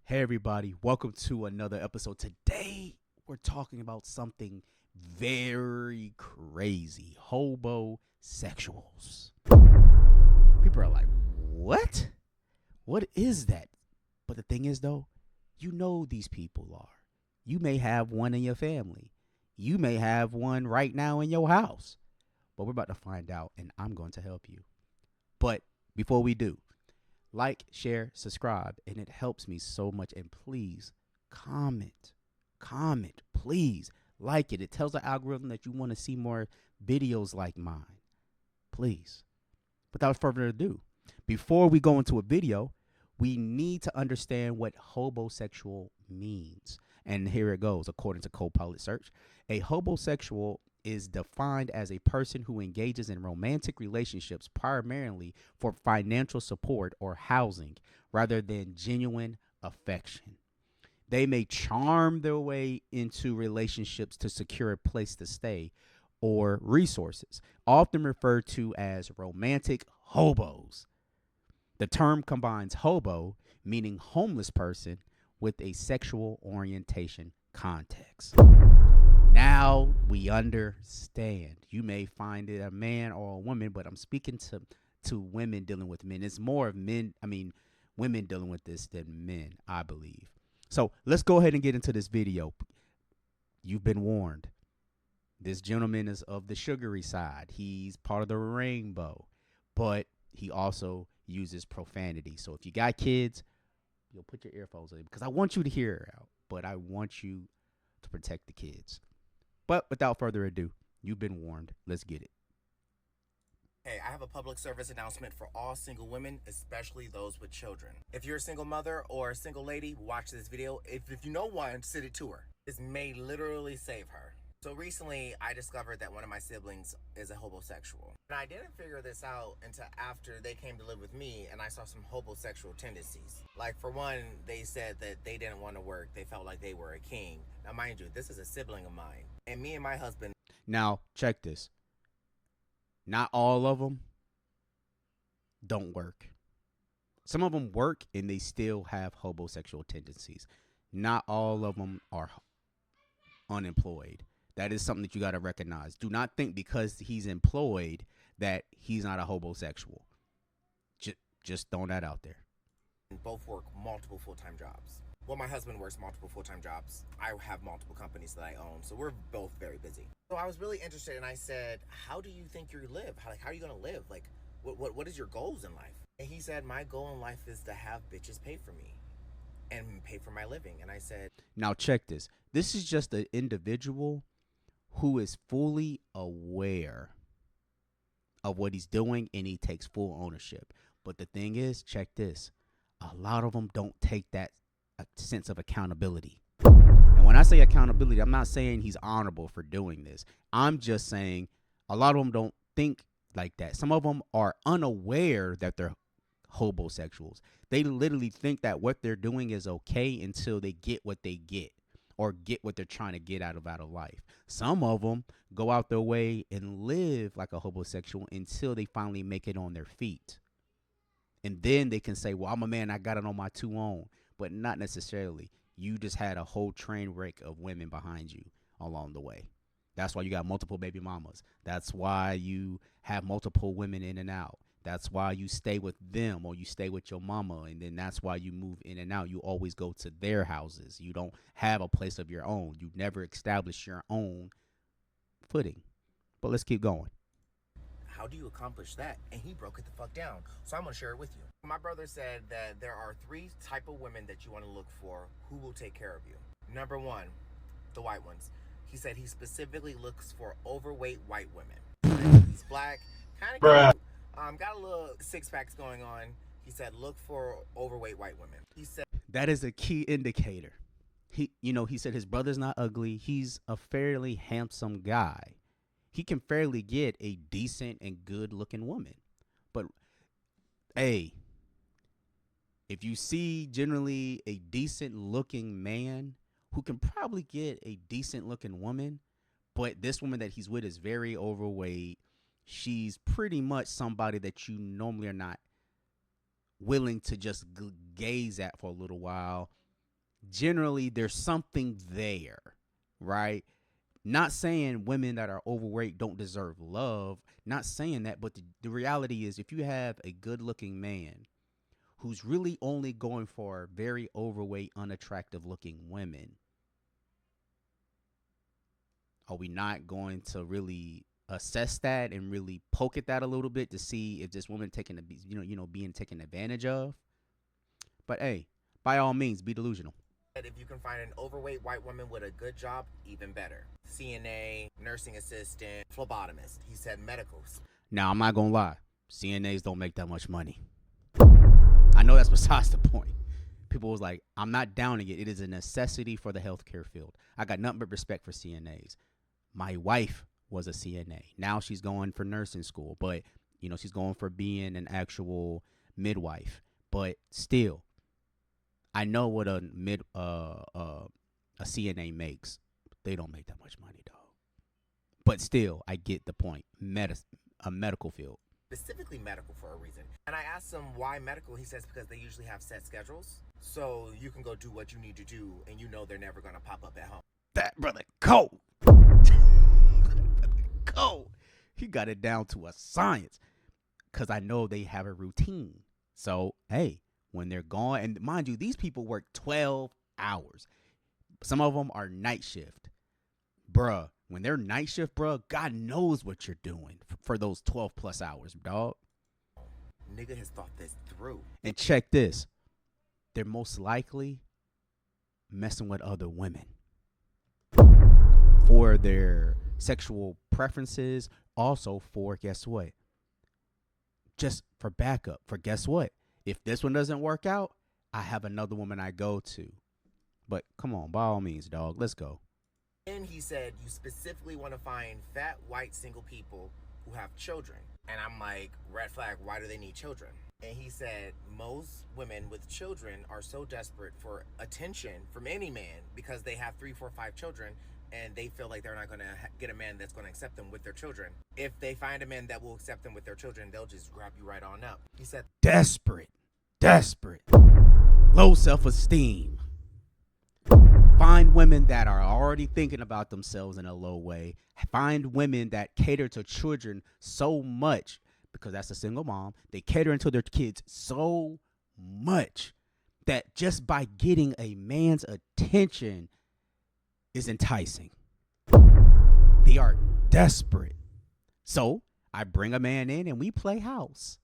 Hey, everybody, welcome to another episode. Today, we're talking about something very crazy: Hobo-Sexuals. People are like, what? What is that? But the thing is, though, you know these people are. You may have one in your family, you may have one right now in your house. But we're about to find out, and I'm going to help you. But before we do, like, share, subscribe, and it helps me so much. And please comment, please like it. It tells the algorithm that you want to see more videos like mine. Please. Without further ado, before we go into a video, we need to understand what Hobo-Sexual means. And here it goes. According to Copilot Search, a Hobo-Sexual is defined as a person who engages in romantic relationships primarily for financial support or housing rather than genuine affection. They may charm their way into relationships to secure a place to stay or resources, often referred to as romantic hobos. The term combines hobo, meaning homeless person, with a sexual orientation context. Now we understand. You may find it a man or a woman, but I'm speaking to women dealing with men. It's more of women dealing with this than men, I believe. So let's go ahead and get into this video. You've been warned. This gentleman is of the sugary side. He's part of the rainbow, but he also uses profanity. So if you got kids, you'll put your earphones in because I want you to hear it out, but I want you to protect the kids. But without further ado, you've been warned. Let's get it. Hey, I have a public service announcement for all single women, especially those with children. If you're a single mother or a single lady, watch this video. If you know one, send it to her. This may literally save her. So recently, I discovered that one of my siblings is a hobosexual. And I didn't figure this out until after they came to live with me and I saw some hobosexual tendencies. Like, for one, they said that they didn't want to work. They felt like they were a king. Now, mind you, this is a sibling of mine. And me and my husband... Now, check this. Not all of them don't work. Some of them work and they still have hobosexual tendencies. Not all of them are unemployed. That is something that you got to recognize. Do not think because he's employed that he's not a hobosexual. Just throwing that out there. Both work multiple full-time jobs. Well, my husband works multiple full-time jobs. I have multiple companies that I own, so we're both very busy. So I was really interested, and I said, how do you think you live? How are you going to live? Like, what is your goals in life? And he said, my goal in life is to have bitches pay for me and pay for my living. And I said... Now, check this. This is just an individual who is fully aware of what he's doing, and he takes full ownership. But the thing is, check this. A lot of them don't take that sense of accountability. And when I say accountability, I'm not saying he's honorable for doing this. I'm just saying a lot of them don't think like that. Some of them are unaware that they're hobosexuals. They literally think that what they're doing is okay until they get what they get or get what they're trying to get out of life. Some of them go out their way and live like a hobosexual until they finally make it on their feet. And then they can say, well, I'm a man, I got it on my two own. But not necessarily. You just had a whole train wreck of women behind you along the way. That's why you got multiple baby mamas. That's why you have multiple women in and out. That's why you stay with them or you stay with your mama. And then that's why you move in and out. You always go to their houses. You don't have a place of your own. You never establish your own footing. But let's keep going. How do you accomplish that? And he broke it the fuck down. So I'm going to share it with you. My brother said that there are 3 type of women that you want to look for who will take care of you. Number 1, the white ones. He said he specifically looks for overweight white women. He's black, kind of cute, got a little 6-packs going on. He said look for overweight white women. He said that is a key indicator. He said his brother's not ugly. He's a fairly handsome guy. He can fairly get a decent and good looking woman. But hey, if you see generally a decent looking man who can probably get a decent looking woman, but this woman that he's with is very overweight, she's pretty much somebody that you normally are not willing to just gaze at for a little while. generally there's something there, right? Not saying women that are overweight don't deserve love. Not saying that, but the reality is if you have a good looking man who's really only going for very overweight, unattractive looking women, are we not going to really assess that and really poke at that a little bit to see if this woman taking being taken advantage of? But hey, by all means, be delusional. If you can find an overweight white woman with a good job, even better. CNA, nursing assistant, phlebotomist. He said medicals. Now, I'm not going to lie. CNAs don't make that much money. I know that's besides the point. People was like, I'm not downing it. It is a necessity for the healthcare field. I got nothing but respect for CNAs. My wife was a CNA. Now she's going for nursing school. But, she's going for being an actual midwife. But still, I know what a CNA makes. They don't make that much money, dog. But still, I get the point. A medical field. Specifically medical for a reason. And I asked him why medical. He says because they usually have set schedules. So you can go do what you need to do and they're never going to pop up at home. That brother cold. Cold. He got it down to a science. Because I know they have a routine. So, hey. When they're gone, and mind you, these people work 12 hours. Some of them are night shift. Bruh, when they're night shift, bruh, God knows what you're doing for those 12 plus hours, dog. Nigga has thought this through. And check this. They're most likely messing with other women for their sexual preferences. Also for, guess what? Just for backup. For guess what? If this one doesn't work out, I have another woman I go to. But come on, by all means, dog, let's go. And he said you specifically want to find fat, white, single people who have children. And I'm like, red flag, why do they need children? And he said most women with children are so desperate for attention from any man because they have 3, 4, 5 children and they feel like they're not going to get a man that's going to accept them with their children. If they find a man that will accept them with their children, they'll just grab you right on up. He said, desperate, low self-esteem. Find women that are already thinking about themselves in a low way. Find women that cater to children so much, because that's a single mom. They cater into their kids so much that just by getting a man's attention is enticing. They are desperate. So I bring a man in and we play house.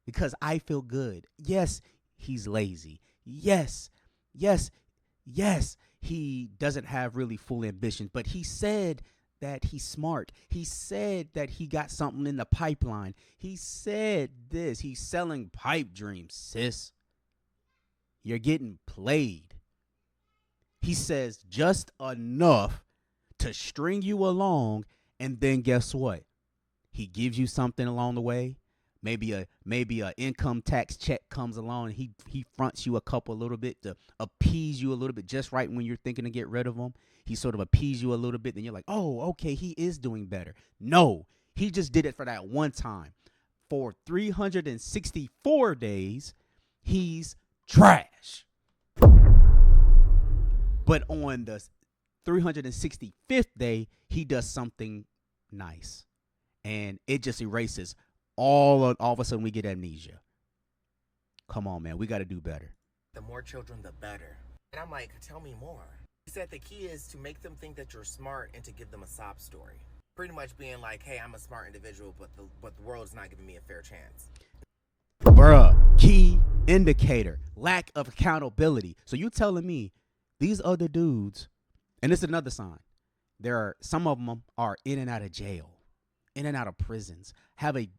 Because I feel good. Yes, he's lazy. Yes, he doesn't have really full ambitions, but he said that he's smart. He said that he got something in the pipeline. He said this. He's selling pipe dreams, sis. You're getting played. He says just enough to string you along, and then guess what? He gives you something along the way. Maybe a income tax check comes along and he fronts you a little bit to appease you a little bit just right when you're thinking to get rid of him. He sort of appease you a little bit. Then you're like, oh, okay, he is doing better. No, he just did it for that one time. For 364 days, he's trash. But on the 365th day, he does something nice. And it just erases all of a sudden we get amnesia. Come on, man. We got to do better. The more children, the better. And I'm like, tell me more. He said the key is to make them think that you're smart and to give them a sob story. Pretty much being like, hey, I'm a smart individual, but the world's not giving me a fair chance. Bruh, key indicator, lack of accountability. So you telling me these other dudes, and it's another sign, some of them are in and out of jail, in and out of prisons, have a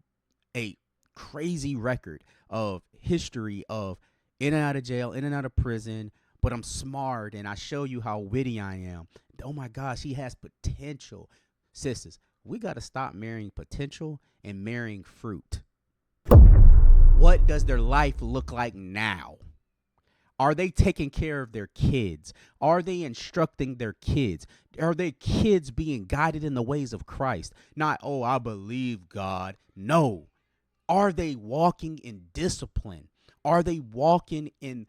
crazy record of history of in and out of jail, in and out of prison, but I'm smart and I show you how witty I am. Oh my gosh, he has potential. Sisters, we got to stop marrying potential and marrying fruit. What does their life look like now? Are they taking care of their kids? Are they instructing their kids? Are their kids being guided in the ways of Christ? Not, oh, I believe God. No. Are they walking in discipline? Are they walking in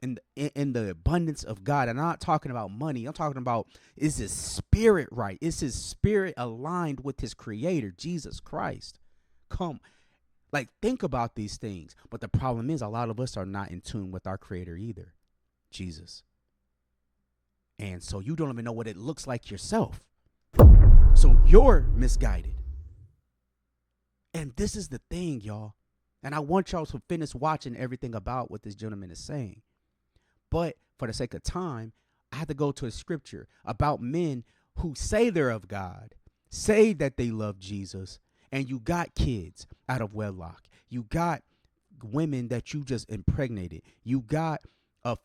in the abundance of God. And I'm not talking about money. I'm talking about, is his spirit right? Is his spirit aligned with his creator, Jesus Christ? Like, think about these things. But the problem is, a lot of us are not in tune with our creator either, Jesus. And so you don't even know what it looks like yourself. So you're misguided. And this is the thing, y'all. And I want y'all to finish watching everything about what this gentleman is saying. But for the sake of time, I have to go to a scripture about men who say they're of God, say that they love Jesus, and you got kids out of wedlock. You got women that you just impregnated. You got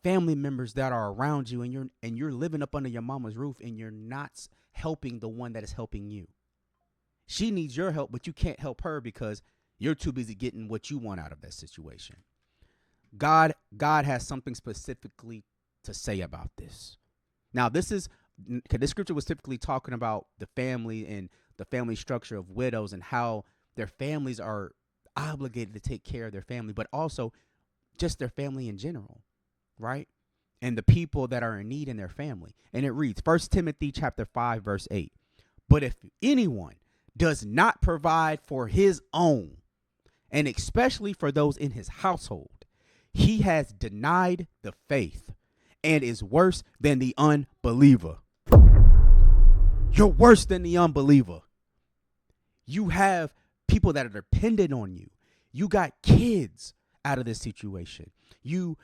family members that are around you, and you're living up under your mama's roof, and you're not helping the one that is helping you. She needs your help, but you can't help her because you're too busy getting what you want out of that situation. God has something specifically to say about this. Now, this scripture was typically talking about the family and the family structure of widows and how their families are obligated to take care of their family, but also just their family in general, right? And the people that are in need in their family. And it reads, 1 Timothy chapter 5, verse 8. But if anyone does not provide for his own, and especially for those in his household, he has denied the faith and is worse than the unbeliever. You're worse than the unbeliever. You have people that are dependent on you. You got kids out of this situation. You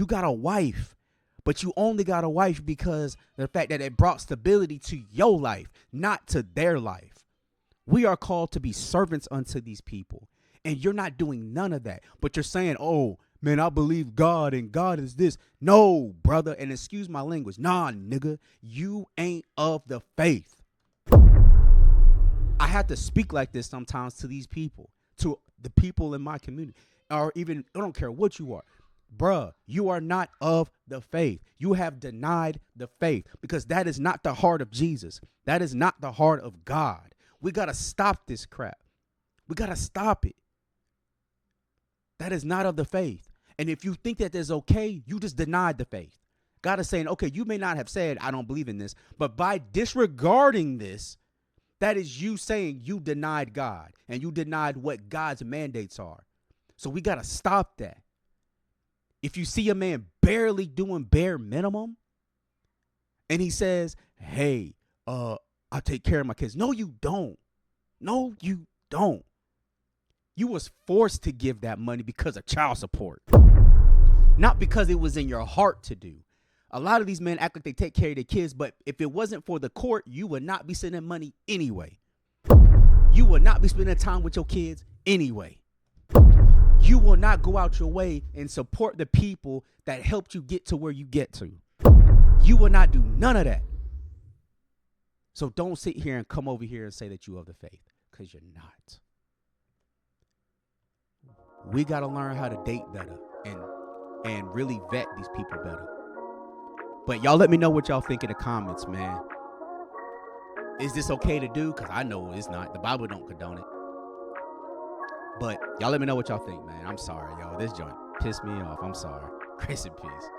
got a wife, but you only got a wife because of the fact that it brought stability to your life, not to their life. We are called to be servants unto these people. And you're not doing none of that. But you're saying, oh, man, I believe God and God is this. No, brother. And excuse my language. Nah, nigga, you ain't of the faith. I have to speak like this sometimes to these people, to the people in my community, or even, I don't care what you are. Bruh, you are not of the faith. You have denied the faith because that is not the heart of Jesus. That is not the heart of God. We got to stop this crap. We got to stop it. That is not of the faith. And if you think that that's okay, you just denied the faith. God is saying, okay, you may not have said, I don't believe in this, but by disregarding this, that is you saying you denied God and you denied what God's mandates are. So we got to stop that. If you see a man barely doing bare minimum and he says, hey, I'll take care of my kids. No, you don't. No, you don't. You was forced to give that money because of child support, not because it was in your heart to do. A lot of these men act like they take care of their kids, but if it wasn't for the court, you would not be sending money anyway. You would not be spending time with your kids anyway. You will not go out your way and support the people that helped you get to where you get to. You will not do none of that. So don't sit here and come over here and say that you are of the faith, because you're not. We got to learn how to date better and really vet these people better. But y'all let me know what y'all think in the comments, man. Is this okay to do? Because I know it's not. The Bible don't condone it. But y'all let me know what y'all think, man. I'm sorry, y'all. This joint pissed me off. I'm sorry. Grace and peace.